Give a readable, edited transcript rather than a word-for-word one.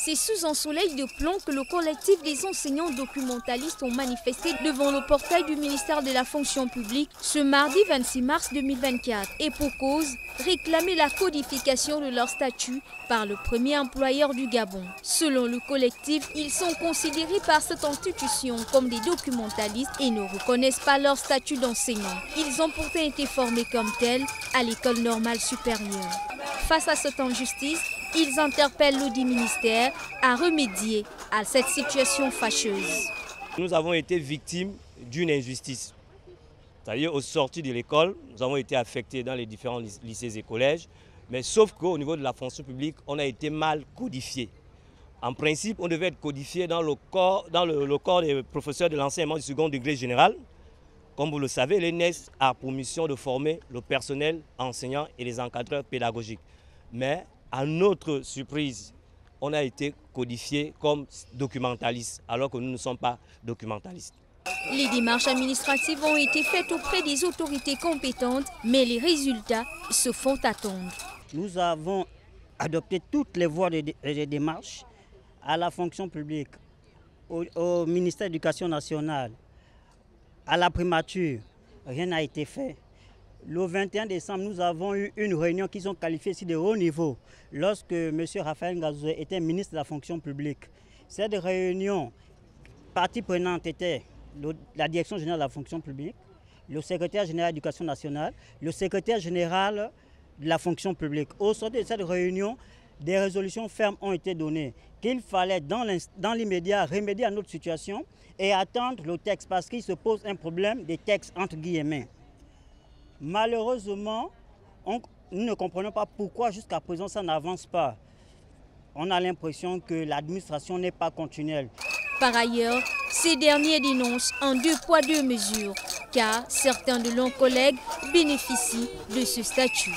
C'est sous un soleil de plomb que le collectif des enseignants documentalistes ont manifesté devant le portail du ministère de la fonction publique ce mardi 26 mars 2024. Et pour cause, réclamer la codification de leur statut par le premier employeur du Gabon. Selon le collectif, ils sont considérés par cette institution comme des documentalistes et ne reconnaissent pas leur statut d'enseignant. Ils ont pourtant été formés comme tels à l'école normale supérieure. Face à cette injustice, ils interpellent l'audit ministère à remédier à cette situation fâcheuse. Nous avons été victimes d'une injustice. C'est-à-dire au sortir de l'école, nous avons été affectés dans les différents lycées et collèges, mais sauf qu'au niveau de la fonction publique, on a été mal codifié. En principe, on devait être codifié dans le corps des professeurs de l'enseignement du second degré général. Comme vous le savez, l'ENES a pour mission de former le personnel enseignant et les encadreurs pédagogiques. Mais à notre surprise, on a été codifiés comme documentalistes, alors que nous ne sommes pas documentalistes. Les démarches administratives ont été faites auprès des autorités compétentes, mais les résultats se font attendre. Nous avons adopté toutes les voies de démarches à la fonction publique, au ministère de l'Éducation nationale, à la primature. Rien n'a été fait. Le 21 décembre, nous avons eu une réunion qui sont qualifiées ici de haut niveau lorsque M. Raphaël Ngazoué était ministre de la fonction publique. Cette réunion, partie prenante était la direction générale de la fonction publique, le secrétaire général de l'Éducation nationale, le secrétaire général de la fonction publique. Au sortir de cette réunion, des résolutions fermes ont été données qu'il fallait dans l'immédiat remédier à notre situation et attendre le texte parce qu'il se pose un problème des textes entre guillemets. Malheureusement, nous ne comprenons pas pourquoi jusqu'à présent ça n'avance pas. On a l'impression que l'administration n'est pas continuelle. Par ailleurs, ces derniers dénoncent un deux poids deux mesures, car certains de leurs collègues bénéficient de ce statut.